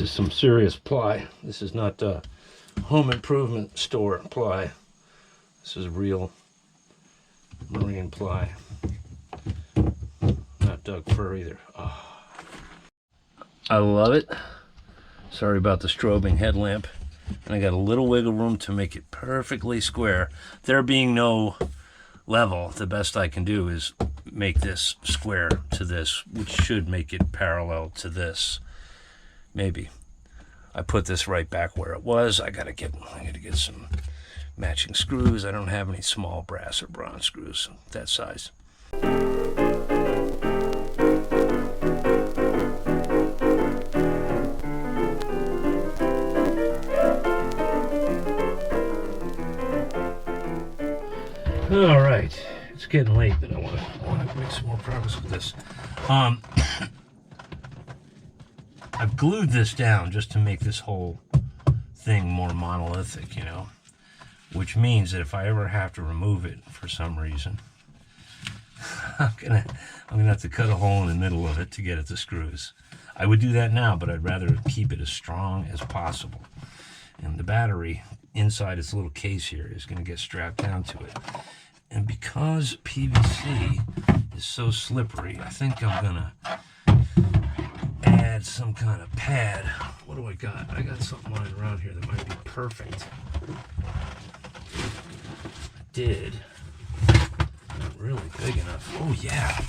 is some serious ply. This is not home improvement store ply. This is real marine ply. Not Doug fir either. Oh. I love it. Sorry about the strobing headlamp. And I got a little wiggle room to make it perfectly square. There being no level, the best I can do is make this square to this, which should make it parallel to this. Maybe. I put this right back where it was. I gotta get some matching screws. I don't have any small brass or bronze screws that size. All right, it's getting late, but I want to make some more progress with this. I've glued this down just to make this whole thing more monolithic, you know, which means that if I ever have to remove it for some reason, I'm gonna have to cut a hole in the middle of it to get at the screws. I would do that now, but I'd rather keep it as strong as possible. And the battery inside its little case here is going to get strapped down to it. And because PVC is so slippery, I think I'm gonna add some kind of pad. What do I got? I got something lying around here that might be perfect. I did. Not really big enough. Oh yeah.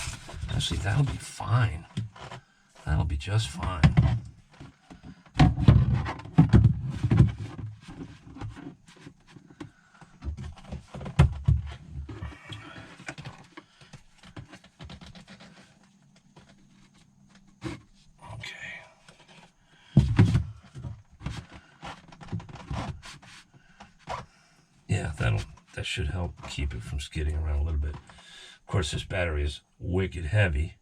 Actually, that'll be fine. That'll be just fine. Yeah, that should help keep it from skidding around a little bit. Of course, this battery is wicked heavy.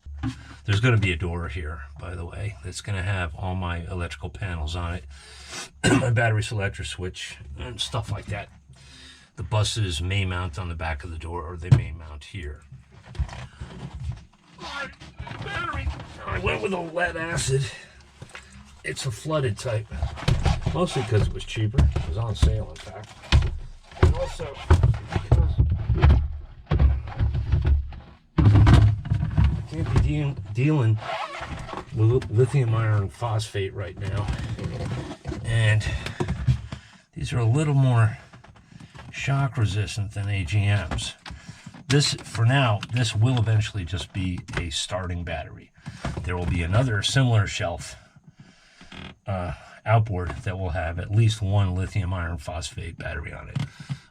There's going to be a door here, by the way, that's going to have all my electrical panels on it, my battery selector switch, and stuff like that. The buses may mount on the back of the door, or they may mount here. Battery. I went with a lead acid. It's a flooded type, mostly because it was cheaper. It was on sale, in fact. And also, because I can't be dealing with lithium iron phosphate right now. And these are a little more shock resistant than AGMs. This, for now, this will eventually just be a starting battery. There will be another similar shelf outboard that will have at least one lithium iron phosphate battery on it.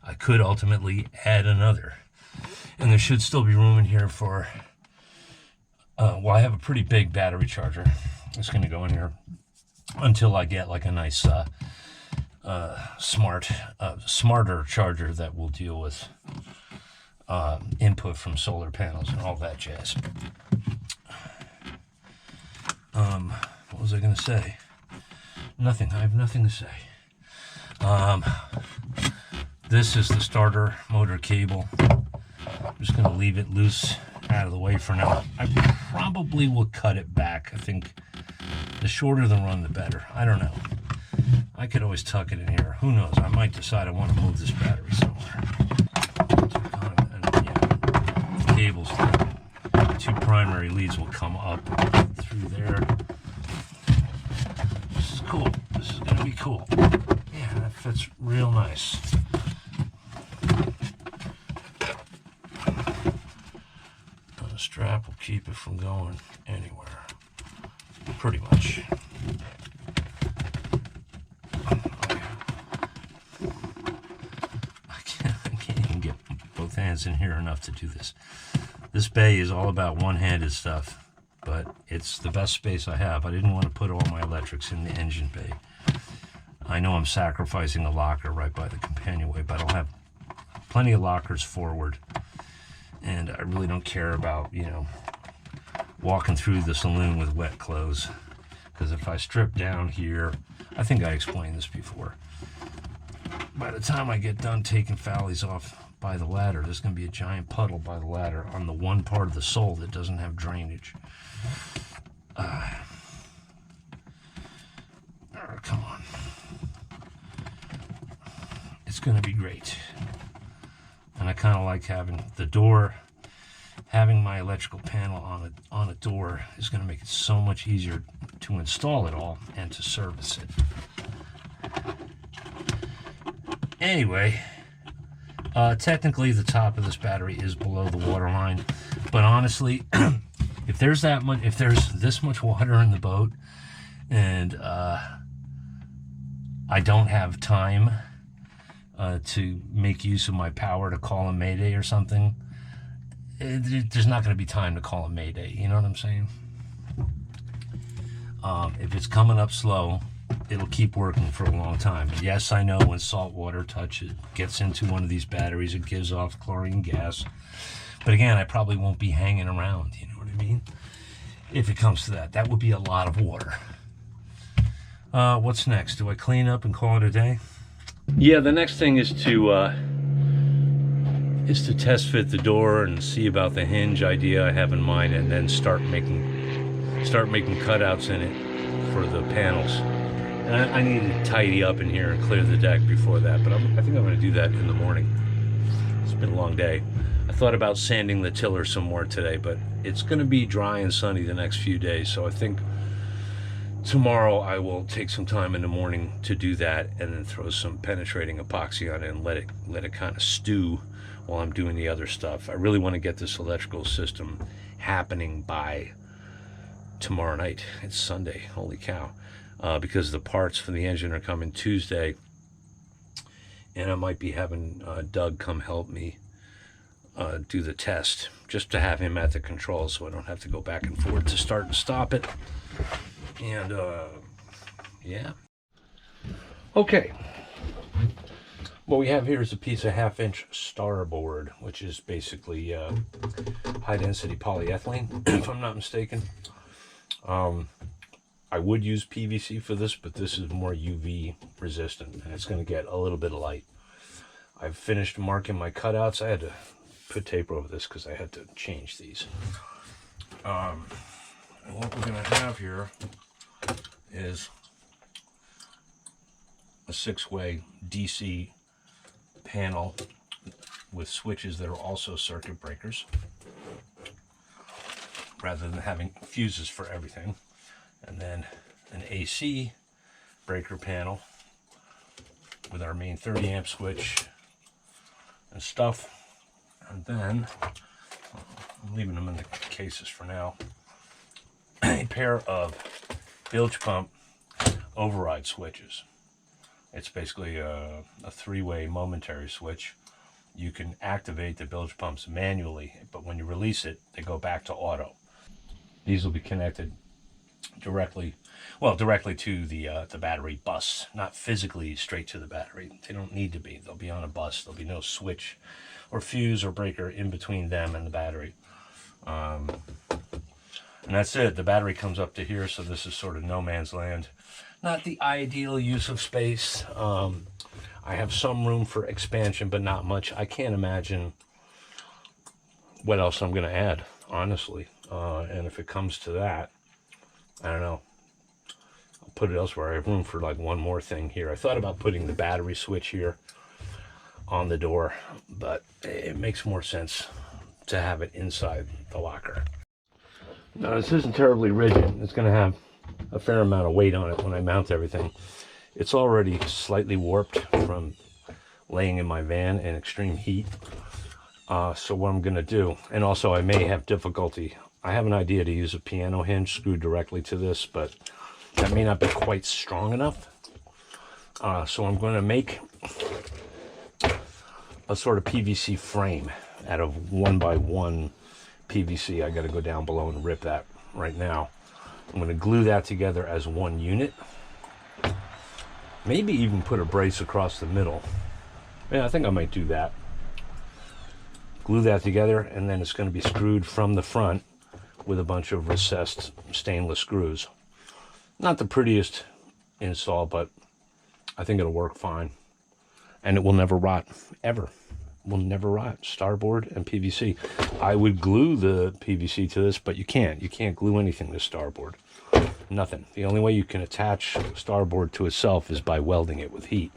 I could ultimately add another, and there should still be room in here for well, I have a pretty big battery charger. It's going to go in here until I get like a nice smarter charger that will deal with input from solar panels and all that jazz. What was I going to say? Nothing. I have nothing to say. This is the starter motor cable. I'm just going to leave it loose out of the way for now. I probably will cut it back. I think the shorter the run, the better. I don't know. I could always tuck it in here. Who knows? I might decide I want to move this battery somewhere. And, yeah, the cables, the two primary leads will come up through there. This is cool. This is going to be cool. Yeah, that fits real nice. The strap will keep it from going anywhere. Pretty much. I can't even get both hands in here enough to do this. This bay is all about one-handed stuff, but it's the best space I have. I didn't want to put all my electrics in the engine bay. I know I'm sacrificing a locker right by the companionway, but I'll have plenty of lockers forward, and I really don't care about, you know, walking through the saloon with wet clothes, because if I strip down here, I think I explained this before, by the time I get done taking Fallies off by the ladder, there's going to be a giant puddle by the ladder on the one part of the sole that doesn't have drainage. it's going to be great. And I kind of like having the door, having my electrical panel on a door is going to make it so much easier to install it all and to service it. Anyway, technically the top of this battery is below the water line, but honestly, if there's this much water in the boat and I don't have time to make use of my power to call a mayday or something, there's not going to be time to call a mayday. You know what I'm saying? If it's coming up slow, it'll keep working for a long time. Yes, I know when salt water gets into one of these batteries, it gives off chlorine gas. But again, I probably won't be hanging around, you know what I mean? If it comes to that, that would be a lot of water. What's next? Do I clean up and call it a day? Yeah, the next thing is to test fit the door and see about the hinge idea I have in mind, and then start making cutouts in it for the panels. And I need to tidy up in here and clear the deck before that, but I think I'm going to do that in the morning. It's been a long day. I thought about sanding the tiller some more today, but it's going to be dry and sunny the next few days, so I think tomorrow I will take some time in the morning to do that, and then throw some penetrating epoxy on it and let it kind of stew while I'm doing the other stuff. I really want to get this electrical system happening by tomorrow night. It's Sunday, holy cow. Because the parts for the engine are coming Tuesday, and I might be having Doug come help me do the test, just to have him at the controls so I don't have to go back and forth to start and stop it. And yeah. Okay. What we have here is a piece of 1/2-inch Starboard, which is basically high-density polyethylene, if I'm not mistaken. I would use PVC for this, but this is more UV resistant, and it's going to get a little bit of light. I've finished marking my cutouts. I had to put tape over this because I had to change these. And what we're going to have here is a 6-way DC panel with switches that are also circuit breakers, rather than having fuses for everything. And then an AC breaker panel with our main 30 amp switch and stuff. And then, I'm leaving them in the cases for now, a pair of bilge pump override switches. It's basically a 3-way momentary switch. You can activate the bilge pumps manually, but when you release it, they go back to auto. These will be connected directly to the battery bus, not physically straight to the battery. They don't need to be. They'll be on a bus. There'll be no switch or fuse or breaker in between them and the battery. And that's it. The battery comes up to here, so this is sort of no man's land. Not the ideal use of space. I have some room for expansion, but not much. I can't imagine what else I'm going to add, honestly. And if it comes to that, I don't know. I'll put it elsewhere. I have room for like one more thing here. I thought about putting the battery switch here on the door, but it makes more sense to have it inside the locker. Now, this isn't terribly rigid. It's going to have a fair amount of weight on it when I mount everything. It's already slightly warped from laying in my van in extreme heat. So what I'm going to do, and also I may have difficulty, I have an idea to use a piano hinge screwed directly to this, but that may not be quite strong enough. So I'm going to make a sort of PVC frame out of 1x1 PVC. I got to go down below and rip that right now. I'm going to glue that together as one unit. Maybe even put a brace across the middle. Yeah, I think I might do that. Glue that together, and then it's going to be screwed from the front with a bunch of recessed stainless screws. Not the prettiest install, but I think it'll work fine. And it will never rot, ever. Will never rot. Starboard and PVC. I would glue the PVC to this, but you can't. You can't glue anything to Starboard. Nothing. The only way you can attach Starboard to itself is by welding it with heat.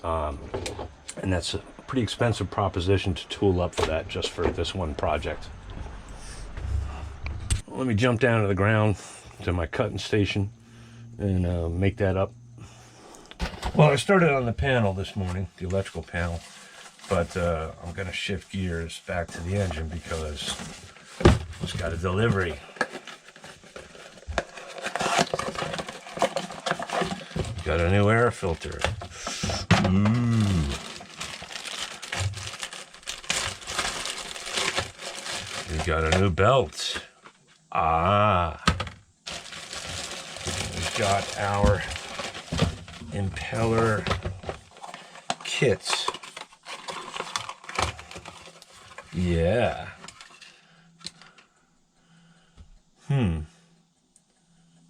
And that's a pretty expensive proposition to tool up for that, just for this one project. Let me jump down to the ground to my cutting station and make that up. Well, I started on the panel this morning, the electrical panel, but I'm going to shift gears back to the engine because it's got a delivery. Got a new air filter. We got a new belt. We've got our impeller kits. Yeah.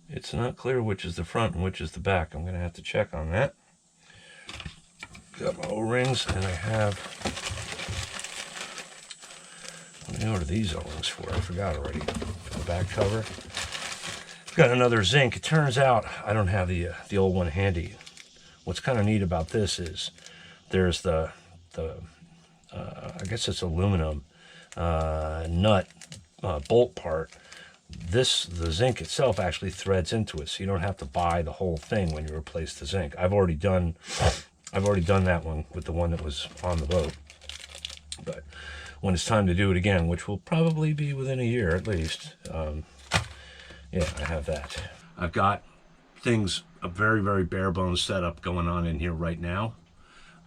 It's not clear which is the front and which is the back. I'm going to have to check on that. Got my O-rings, and I have... What are these O-rings for? I forgot already. For the back cover. Got another zinc. It turns out I don't have the old one handy. What's kind of neat about this is there's the I guess it's aluminum nut bolt part. The zinc itself actually threads into it, so you don't have to buy the whole thing when you replace the zinc. I've already done that one with the one that was on the boat. But when it's time to do it again, which will probably be within a year at least, yeah, I have that. I've got things, a very, very bare bones setup going on in here right now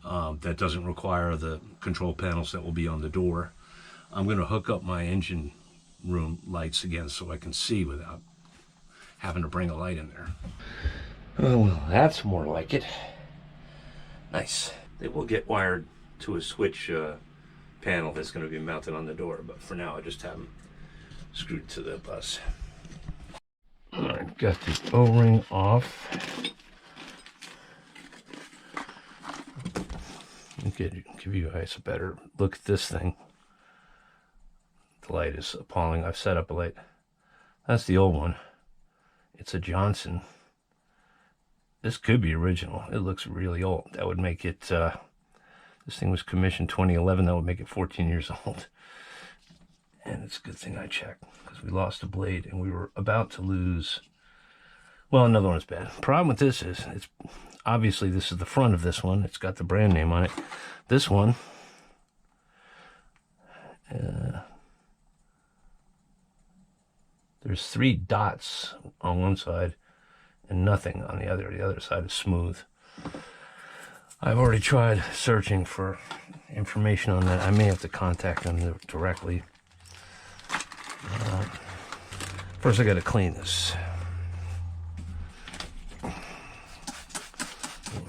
that doesn't require the control panels that will be on the door. I'm going to hook up my engine room lights again so I can see without having to bring a light in there. Oh, well, that's more like it. Nice. They will get wired to a switch panel that's going to be mounted on the door, but for now I just have them screwed to the bus. Alright, got the O-ring off. Give you guys a better look at this thing. The light is appalling. I've set up a light. That's the old one. It's a Johnson. This could be original. It looks really old. That would make it, this thing was commissioned 2011. That would make it 14 years old. And it's a good thing I checked, because we lost a blade and we were about to lose. Well, another one's bad. Problem with this is, it's obviously this is the front of this one. It's got the brand name on it. This one, there's 3 dots on one side and nothing on the other. The other side is smooth. I've already tried searching for information on that. I may have to contact them directly. First I got to clean this.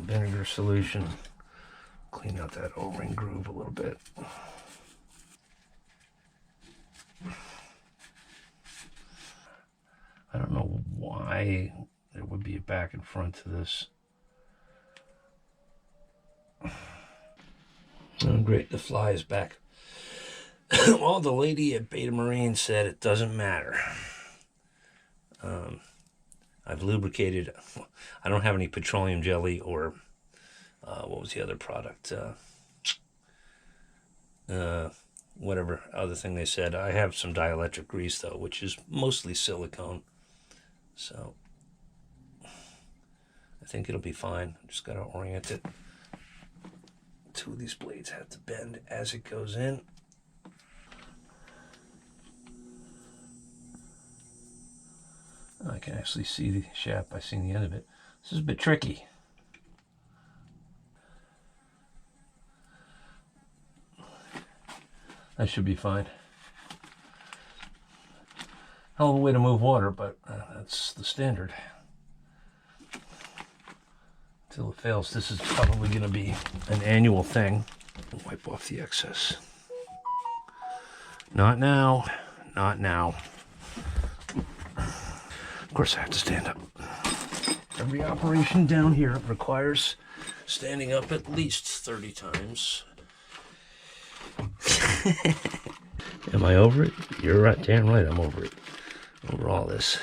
Vinegar solution. Clean out that O-ring groove a little bit. I don't know why there would be a back and front to this. Oh, great, the fly is back. Well, the lady at Beta Marine said it doesn't matter. I've lubricated. I don't have any petroleum jelly or what was the other product? Whatever other thing they said. I have some dielectric grease though, which is mostly silicone. So I think it'll be fine. Just got to orient it. 2 of these blades have to bend as it goes in. I can actually see the shaft by seeing the end of it. This is a bit tricky. That should be fine. Hell of a way to move water, but that's the standard. Until it fails. This is probably going to be an annual thing. Wipe off the excess. Not now. Not now. Of course I have to stand up. Every operation down here requires standing up at least 30 times. Am I over it? You're right, damn right I'm over it. Over all this.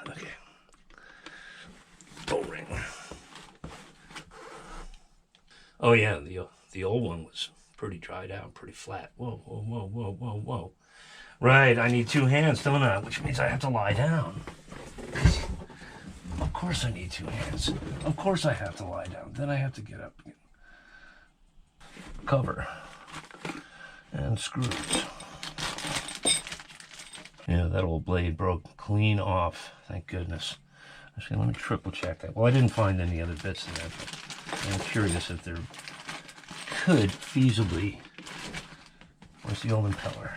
Okay. O-ring. Oh yeah, the old one was pretty dried out, pretty flat. Whoa, whoa, whoa, whoa, whoa, whoa. Right, I need 2 hands, don't I? Which means I have to lie down. Of course I need 2 hands. Of course I have to lie down. Then I have to get up again. Cover. And screws. Yeah, that old blade broke clean off. Thank goodness. Actually, let me triple check that. Well, I didn't find any other bits in there, but I'm curious if there could feasibly... Where's the old impeller?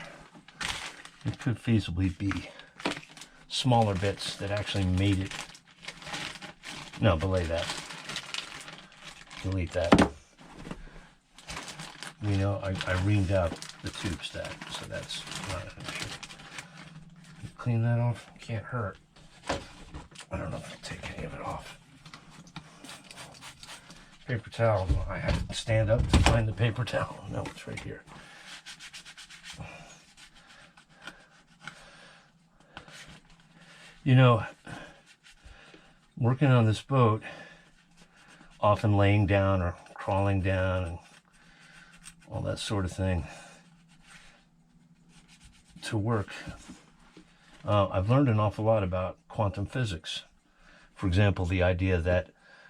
It could feasibly be smaller bits that actually made it. No, belay that. Delete that. You know, I reamed out the tube stack, so that's not an issue. Clean that off. Can't hurt. I don't know if I'll take any of it off. Paper towel. I had to stand up to find the paper towel. No, it's right here. You know, working on this boat, often laying down or crawling down and all that sort of thing to work, I've learned an awful lot about quantum physics. For example, the idea that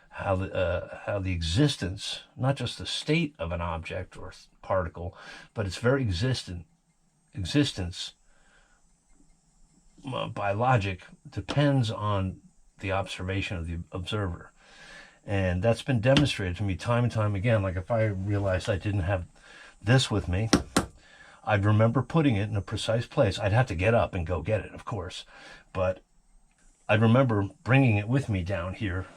how the existence, not just the state of an object or particle, but its very existence by logic depends on the observation of the observer. And that's been demonstrated to me time and time again. Like if I realized I didn't have this with me, I'd remember putting it in a precise place. I'd have to get up and go get it, of course. But I'd remember bringing it with me down here,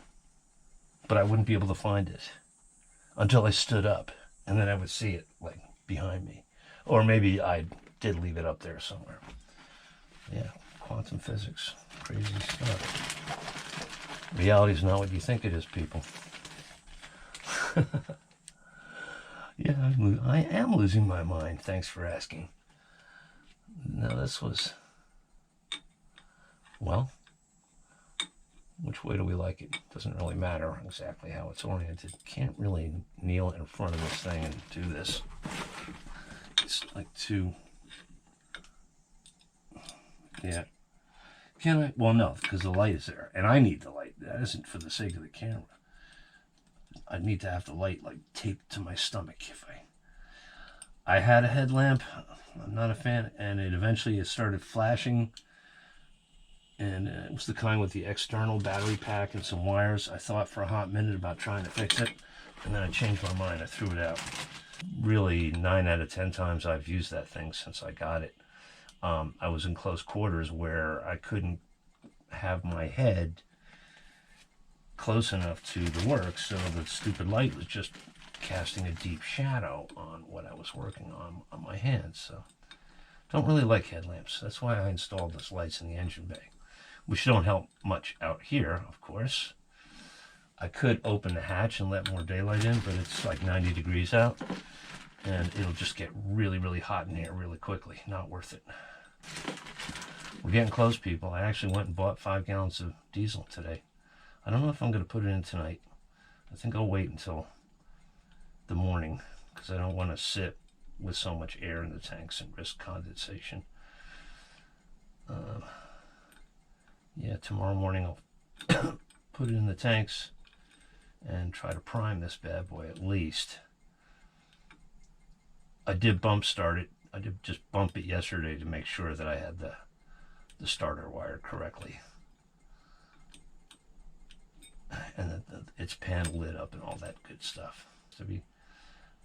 but I wouldn't be able to find it until I stood up. And then I would see it like behind me. Or maybe I did leave it up there somewhere. Yeah, quantum physics, crazy stuff. Reality is not what you think it is, people. Yeah, I am losing my mind. Thanks for asking. Now this was, well, which way do we like it? Doesn't really matter exactly how it's oriented. Can't really kneel in front of this thing and do this. It's like too, yeah. Can I? Well, no, because the light is there, and I need the light. That isn't for the sake of the camera. I need to have the light like taped to my stomach. If I had a headlamp, I'm not a fan, and it started flashing, and it was the kind with the external battery pack and some wires. I thought for a hot minute about trying to fix it, and then I changed my mind. I threw it out. Really, 9 out of 10 times I've used that thing since I got it. I was in close quarters where I couldn't have my head close enough to the work, so the stupid light was just casting a deep shadow on what I was working on my hands. So don't really like headlamps. That's why I installed those lights in the engine bay, which don't help much out here, of course. I could open the hatch and let more daylight in, but it's like 90 degrees out, and it'll just get really, really hot in here really quickly. Not worth it. We're getting close, people. I actually went and bought 5 gallons of diesel today. I don't know if I'm going to put it in tonight. I think I'll wait until the morning because I don't want to sit with so much air in the tanks and risk condensation. Yeah, tomorrow morning I'll put it in the tanks and try to prime this bad boy at least. I did bump start it. I did just bump it yesterday to make sure that I had the starter wired correctly. And that its panel lit up and all that good stuff. So do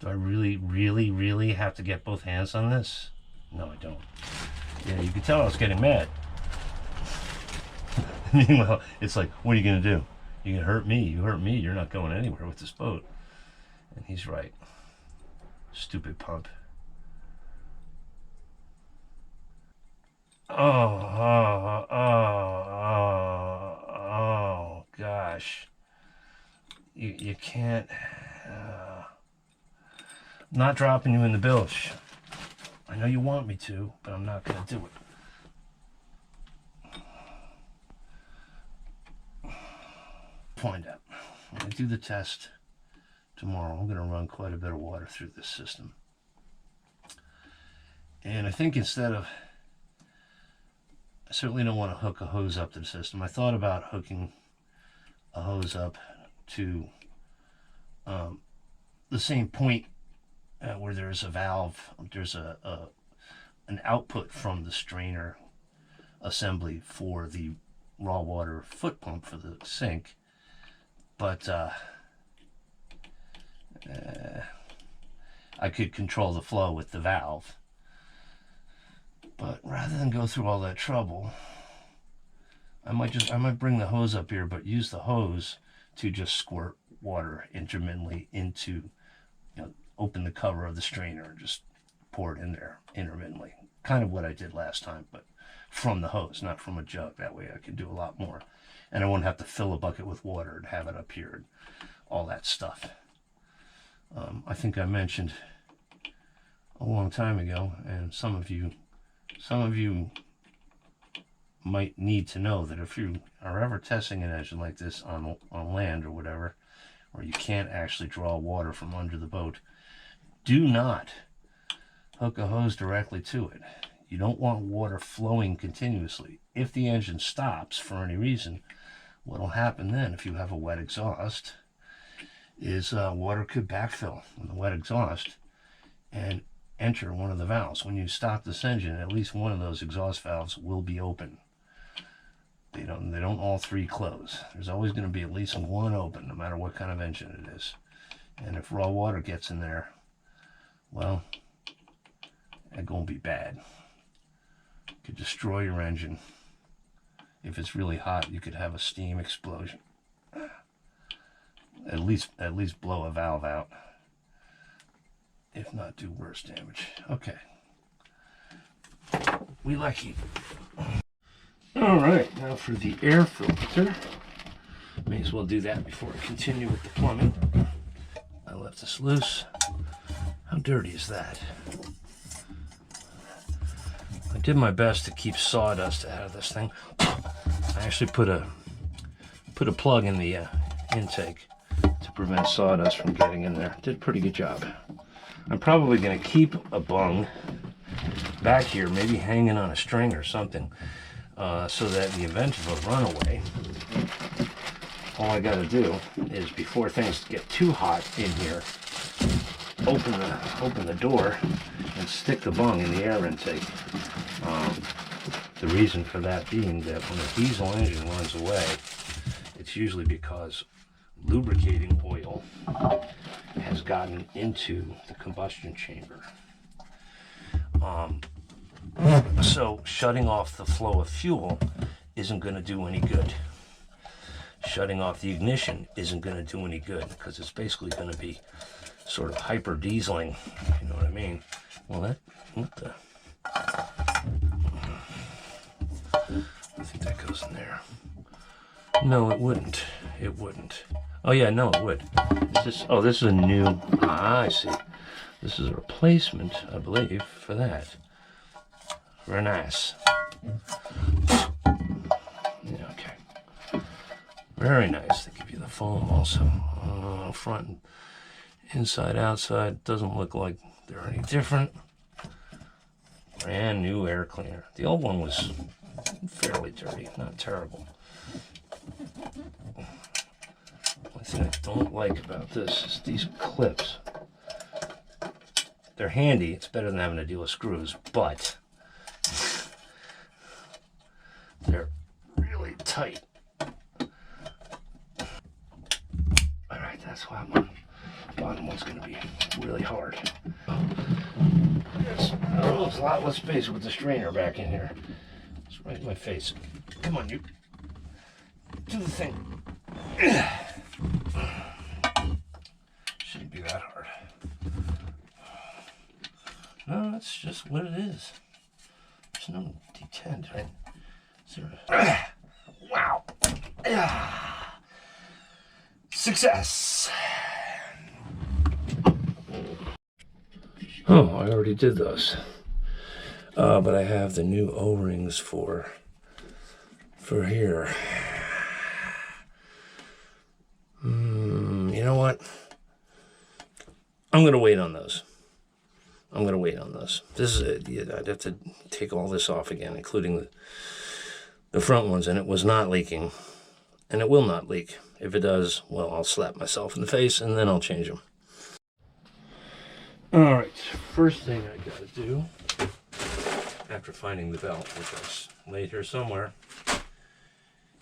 I really, really, really have to get both hands on this? No, I don't. Yeah, you can tell I was getting mad. Meanwhile, it's like, what are you going to do? You can hurt me. You hurt me. You're not going anywhere with this boat. And he's right. Stupid pump. Oh, gosh. You can't. I'm not dropping you in the bilge. I know you want me to, but I'm not going to do it. Find out. I'm going to do the test tomorrow. I'm going to run quite a bit of water through this system. And I think instead of, I certainly don't want to hook a hose up to the system. I thought about hooking a hose up to the same point where there's a valve. There's an output from the strainer assembly for the raw water foot pump for the sink, but I could control the flow with the valve. But rather than go through all that trouble, I might bring the hose up here, but use the hose to just squirt water intermittently into, open the cover of the strainer and just pour it in there intermittently. Kind of what I did last time, but from the hose, not from a jug. That way I could do a lot more. And I won't have to fill a bucket with water and have it up here and all that stuff. I think I mentioned a long time ago, and some of you might need to know that if you are ever testing an engine like this on land or whatever, where you can't actually draw water from under the boat, do not hook a hose directly to it. You don't want water flowing continuously. If the engine stops for any reason, what will happen then, if you have a wet exhaust, is water could backfill in the wet exhaust and enter one of the valves. When you stop this engine, at least one of those exhaust valves will be open. They don't all three close. There's always going to be at least one open, no matter what kind of engine it is. And if raw water gets in there, well, it's going to be bad. It could destroy your engine. If it's really hot, you could have a steam explosion. At least blow a valve out, if not do worse damage. Okay. We lucky. All right, now for the air filter. May as well do that before I continue with the plumbing. I left this loose. How dirty is that? I did my best to keep sawdust out of this thing. I actually put a plug in the intake to prevent sawdust from getting in there. Did a pretty good job. I'm probably going to keep a bung back here, maybe hanging on a string or something, so that in the event of a runaway, all I got to do is, before things get too hot in here, open the door and stick the bung in the air intake. The reason for that being that when a diesel engine runs away, it's usually because lubricating oil has gotten into the combustion chamber. So shutting off the flow of fuel isn't going to do any good. Shutting off the ignition isn't going to do any good, because it's basically going to be sort of hyper dieseling, you know what I mean? Well, I think that goes in there. No, it wouldn't. It wouldn't. Oh yeah, no, it would. This is a new, I see. This is a replacement, I believe, for that. Very nice. Yeah, okay. Very nice. They give you the foam also. Front and inside, outside. Doesn't look like they're any different. Brand new air cleaner. The old one was fairly dirty, not terrible. One thing I don't like about this is these clips. They're handy. It's better than having to deal with screws, but they're really tight. All right, that's why my bottom one's going to be really hard. There's a lot less space with the strainer back in here. It's right in my face. Come on, you. Do the thing. Shouldn't be that hard. No, that's just what it is. There's no detent, right? Wow. Success. Oh, I already did those. But I have the new O-rings for here. You know what? I'm going to wait on those. I'm going to wait on those. This is I'd have to take all this off again, including the front ones, and it was not leaking, and it will not leak. If it does, well, I'll slap myself in the face, and then I'll change them. All right, first thing I got to do, after finding the belt, which was laid here somewhere,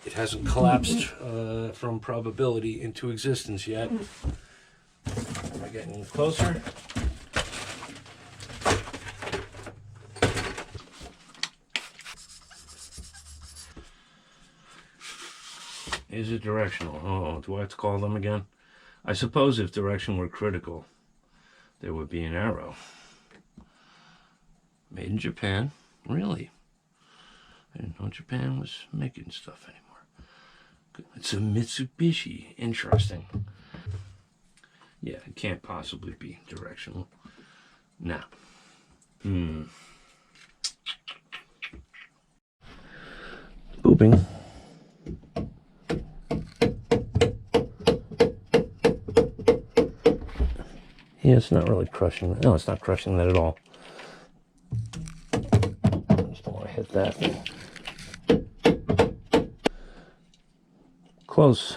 it hasn't collapsed from probability into existence yet. Am I getting closer? Is it directional? Oh, do I have to call them again? I suppose if direction were critical, there would be an arrow. Made in Japan? Really? I didn't know Japan was making stuff anymore. It's a Mitsubishi. Interesting. Yeah, it can't possibly be directional. Now. Booping. Yeah, it's not really crushing. No, it's not crushing that at all. Just don't want to hit that. Close.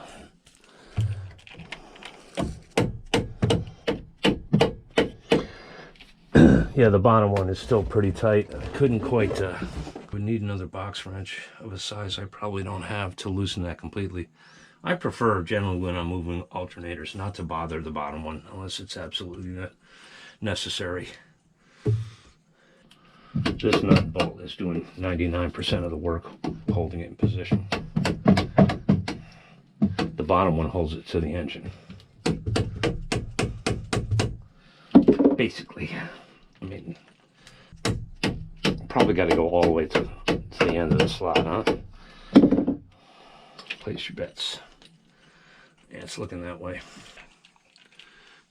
Yeah, the bottom one is still pretty tight. I couldn't quite, would need another box wrench of a size I probably don't have to loosen that completely. I prefer, generally, when I'm moving alternators, not to bother the bottom one unless it's absolutely necessary. This nut and bolt is doing 99% of the work, holding it in position. The bottom one holds it to the engine. Basically. I mean, probably got to go all the way to the end of the slot, huh? Place your bets. Yeah, it's looking that way.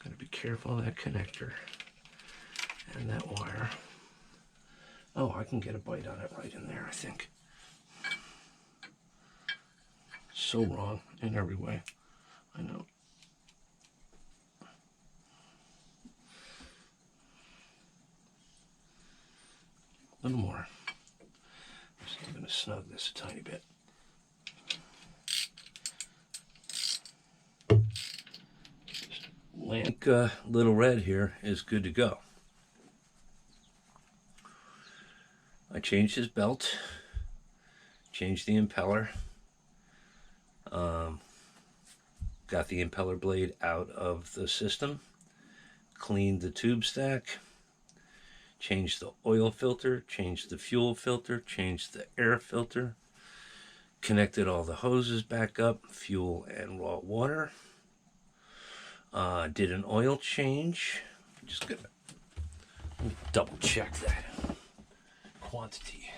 Gotta be careful of that connector and that wire. Oh, I can get a bite on it right in there, I think. So wrong in every way. I know. A little more. I'm going to snug this a tiny bit. Little red here is good to go. I changed his belt, changed the impeller, got the impeller blade out of the system, cleaned the tube stack, changed the oil filter, changed the fuel filter, changed the air filter, connected all the hoses back up, fuel and raw water. Did an oil change. Just gonna double check that quantity.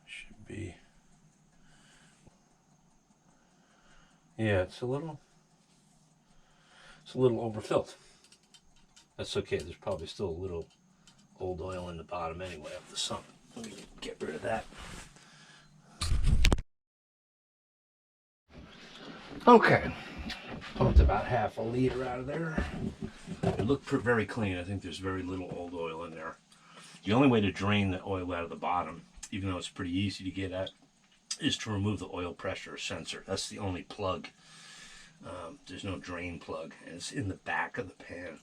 Should be. Yeah, it's a little overfilled. That's okay. There's probably still a little old oil in the bottom anyway of the sump. Let me get rid of that. Okay. Pumped about half a liter out of there. It looked very clean. I think there's very little old oil in there. The only way to drain the oil out of the bottom, even though it's pretty easy to get at, is to remove the oil pressure sensor. That's the only plug. There's no drain plug, and it's in the back of the pan.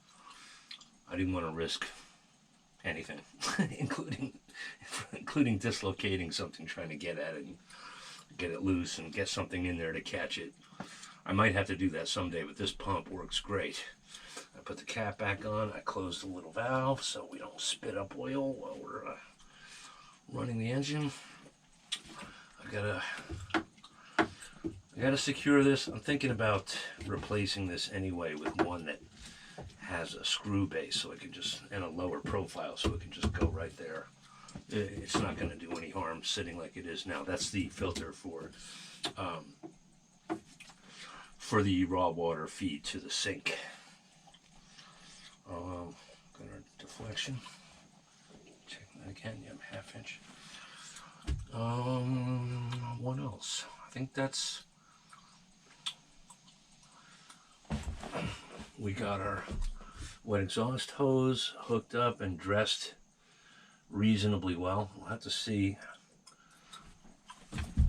I didn't want to risk anything, including dislocating something, trying to get at it and get it loose and get something in there to catch it. I might have to do that someday, but this pump works great. I put the cap back on. I closed the little valve so we don't spit up oil while we're running the engine. I gotta secure this. I'm thinking about replacing this anyway with one that has a screw base, so it can just, and a lower profile, so it can just go right there. It's not going to do any harm sitting like it is now. That's the filter for the raw water feed to the sink. I'm gonna deflection. Checking that again. Yeah, half inch. What else? I think that's. We got our wet exhaust hose hooked up and dressed reasonably well. We'll have to see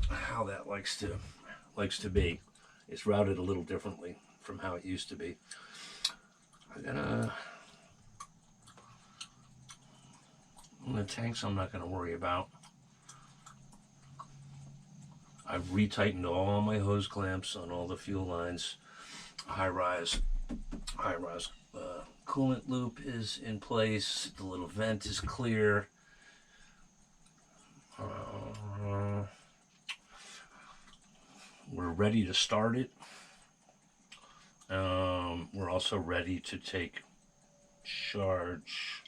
how that likes to be. It's routed a little differently from how it used to be. The tanks I'm not going to worry about. I've retightened all my hose clamps on all the fuel lines. High-rise coolant loop is in place. The little vent is clear. We're ready to start it. We're also ready to take charge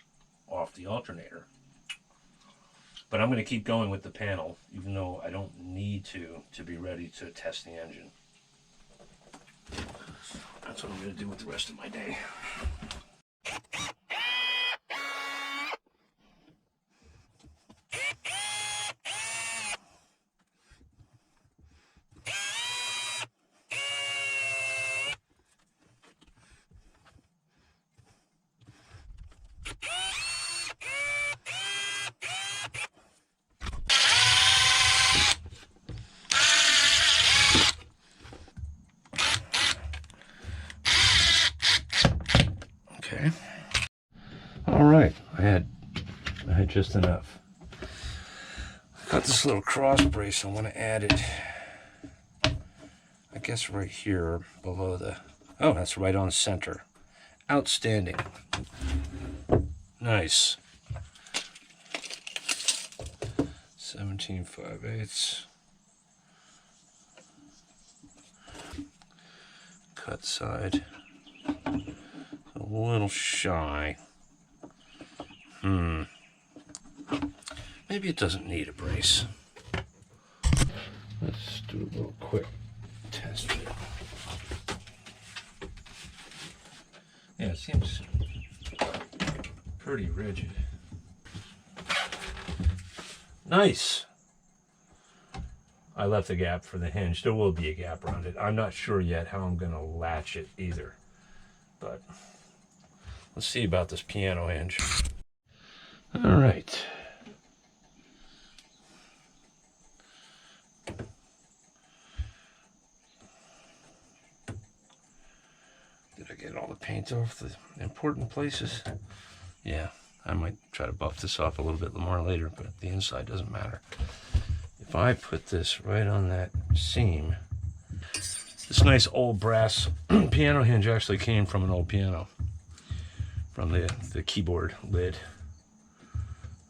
off the alternator. But I'm going to keep going with the panel, even though I don't need to be ready to test the engine. That's what I'm going to do with the rest of my day. Okay. All right. I had just enough. Got this little cross brace. I want to add it. I guess right here below the. Oh, that's right on center. Outstanding. Nice. 17 5/8. Cut side. A little shy. Maybe it doesn't need a brace. Let's do a little quick test fit. Yeah, it seems pretty rigid. Nice. I left a gap for the hinge. There will be a gap around it. I'm not sure yet how I'm going to latch it either. But let's see about this piano hinge. All right. Did I get all the paint off the important places? Yeah, I might try to buff this off a little bit more later, but the inside doesn't matter. If I put this right on that seam, this nice old brass piano hinge actually came from an old piano, from the keyboard lid.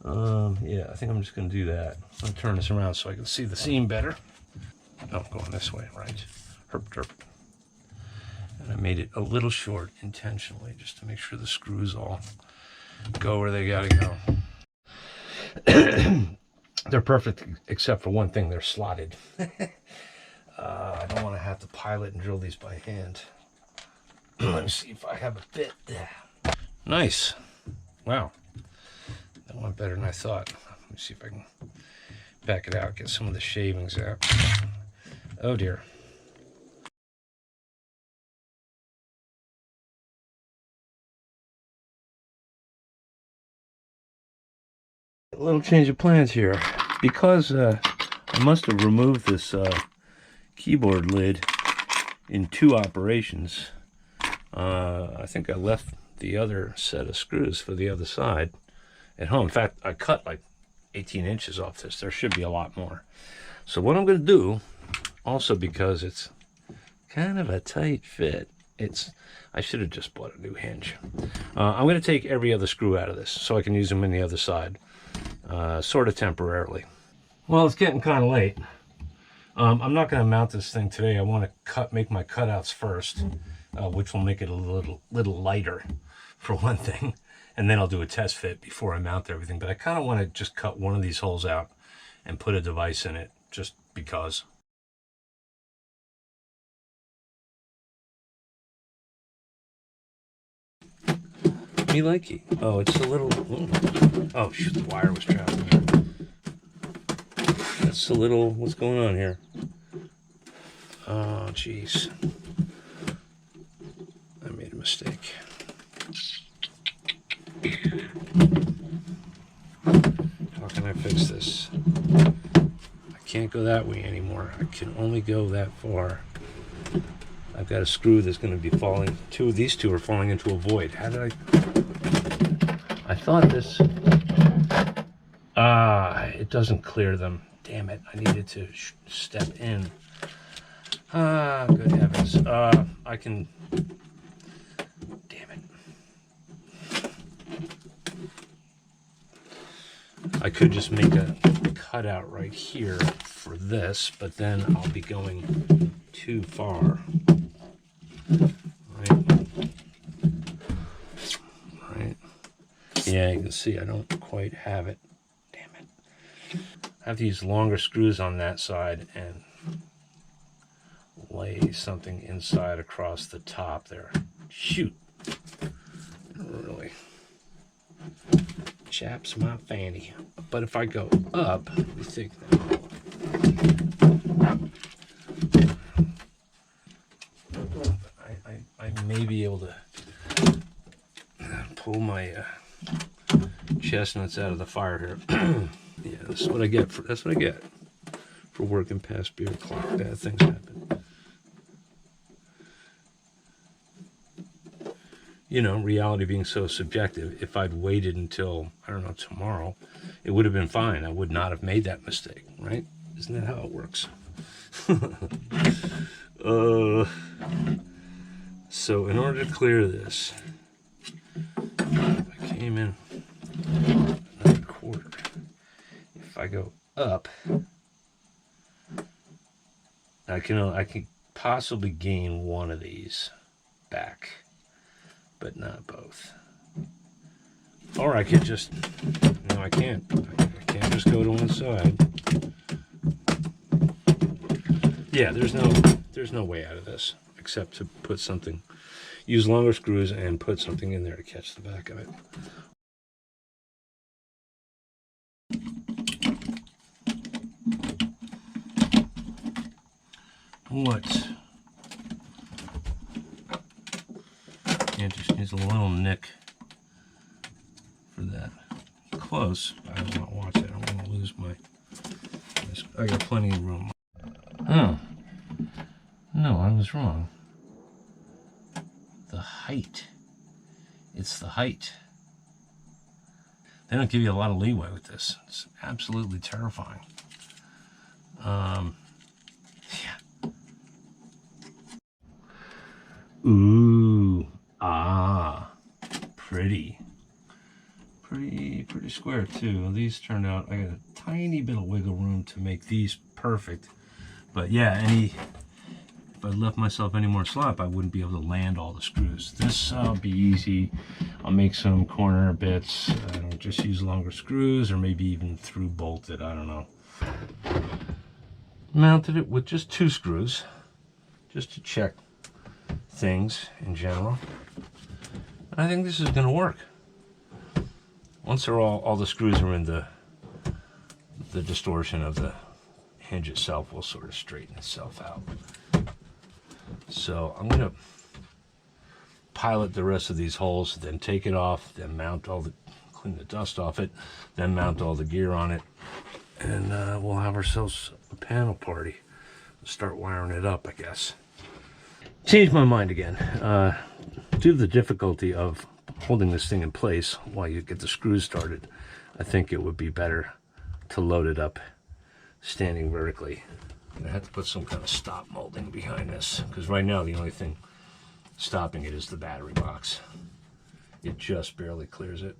Yeah, I think I'm just going to do that. I'm going to turn this around so I can see the seam better. Oh, going this way, right. Herp derp. And I made it a little short intentionally just to make sure the screws all go where they got to go. They're perfect except for one thing, they're slotted. I don't want to have to pilot and drill these by hand. Let me see if I have a bit. Nice. Wow. That went better than I thought. Let me see if I can back it out, get some of the shavings out. Oh dear. A little change of plans here. Because I must have removed this keyboard lid in 2 operations. I think I left the other set of screws for the other side at home. In fact, I cut like 18 inches off this. There should be a lot more. So what I'm going to do, also because it's kind of a tight fit, I should have just bought a new hinge. I'm going to take every other screw out of this so I can use them in the other side, sort of temporarily. Well, it's getting kind of late. I'm not going to mount this thing today. I want to make my cutouts first, which will make it a little lighter, for one thing. And then I'll do a test fit before I mount everything. But I kind of want to just cut one of these holes out and put a device in it, just because. Me likey. Oh, it's a little... Oh, shoot, the wire was trapped in there. That's a little... What's going on here? Oh, jeez. I made a mistake. How can I fix this? I can't go that way anymore. I can only go that far. I've got a screw that's going to be falling. These two are falling into a void. How did I thought this... it doesn't clear them. Damn it. I needed to step in. Good heavens. I can... Damn it. I could just make a cutout right here for this, but then I'll be going too far. Right. Yeah, you can see I don't quite have it. Damn it. I have to use longer screws on that side and lay something inside across the top there. Shoot. Really chaps my fanny. But if I go up, you think I may be able to pull my chestnuts out of the fire here. Yeah, that's what I get for working past beer o'clock. Bad things happen. You know, reality being so subjective, if I'd waited until, I don't know, tomorrow, it would have been fine. I would not have made that mistake, right? Isn't that how it works? So in order to clear this, I came in another quarter. If I go up, I can possibly gain one of these back, but not both. Or I could just, no, I can't. I can't just go to one side. Yeah, there's no way out of this except to put something, use longer screws and put something in there to catch the back of it. What? Yeah, just needs a little nick for that. Close. I don't want to watch it. I don't want to lose my... I got plenty of room. Oh. No, I was wrong. The height. It's the height. They don't give you a lot of leeway with this. It's absolutely terrifying. Yeah. Ooh. Ah. Pretty square too. These turned out, I got a tiny bit of wiggle room to make these perfect. But yeah, if I left myself any more slack, I wouldn't be able to land all the screws. This will be easy. I'll make some corner bits. I'll just use longer screws or maybe even through bolted, I don't know. Mounted it with just 2 screws just to check things in general. I think this is going to work. Once they're all the screws are in the distortion of the hinge itself will sort of straighten itself out. So I'm going to pilot the rest of these holes, then take it off, then mount clean the dust off it, then mount all the gear on it, and we'll have ourselves a panel party. Start wiring it up, I guess. Changed my mind again. Due to the difficulty of holding this thing in place while you get the screws started, I think it would be better to load it up standing vertically. I have to put some kind of stop molding behind this, because right now the only thing stopping it is the battery box. It just barely clears it.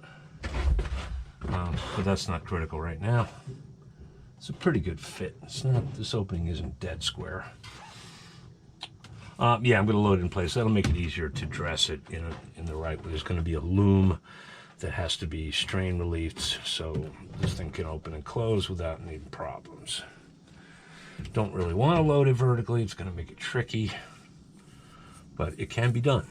But that's not critical right now. It's a pretty good fit. It's not, this opening isn't dead square. Yeah, I'm going to load it in place. That'll make it easier to dress it in the right way. There's going to be a loom that has to be strain relieved so this thing can open and close without any problems. Don't really want to load it vertically. It's going to make it tricky, but it can be done.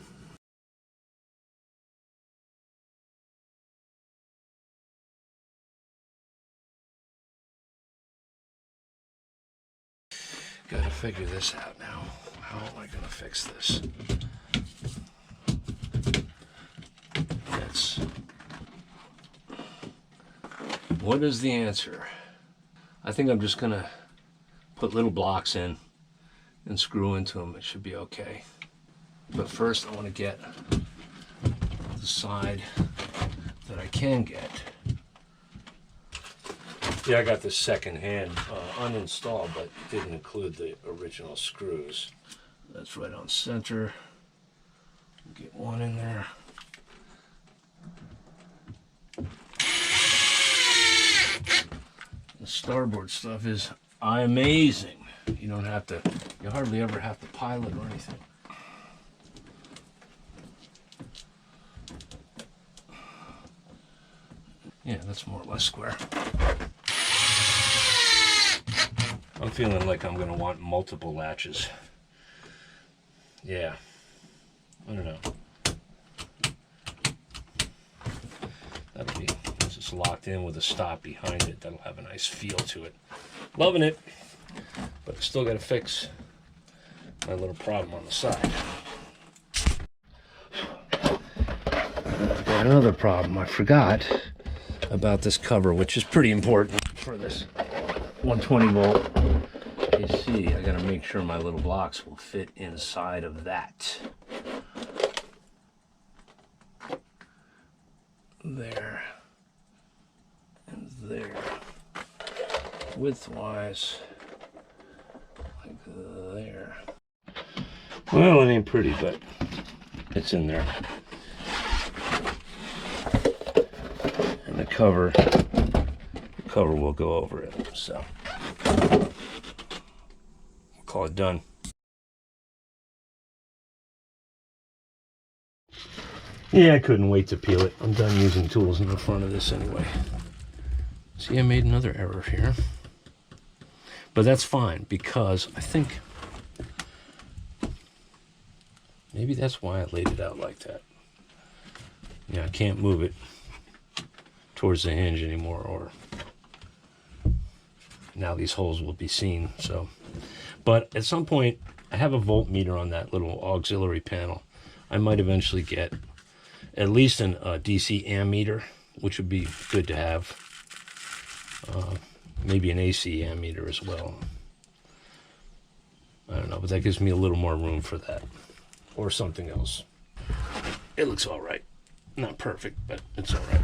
Gotta figure this out now. How am I gonna fix this? What is the answer? I think I'm just gonna put little blocks in and screw into them. It should be okay. But first I want to get the side that I can get. Yeah, I got this second-hand uninstalled, but didn't include the original screws. That's right on center. Get one in there. The starboard stuff is amazing. You hardly ever have to pilot or anything. Yeah, that's more or less square. I'm feeling like I'm going to want multiple latches. Yeah, I don't know. That'll be just locked in with a stop behind it. That'll have a nice feel to it. Loving it, but I still got to fix my little problem on the side. I've got another problem. I forgot about this cover, which is pretty important for this 120 volt AC. I got to make sure my little blocks will fit inside of that. There and there, widthwise, like there. Well, it ain't pretty, but it's in there. And the cover will go over it. So we'll call it done. Yeah, I couldn't wait to peel it. I'm done using tools in the front of this anyway. See, I made another error here. But that's fine, because I think maybe that's why I laid it out like that. Yeah, I can't move it towards the hinge anymore, or now these holes will be seen. So, but at some point, I have a voltmeter on that little auxiliary panel. I might eventually get at least a DC ammeter, which would be good to have. Maybe an AC ammeter as well. I don't know, but that gives me a little more room for that. Or something else. It looks all right. Not perfect, but it's all right.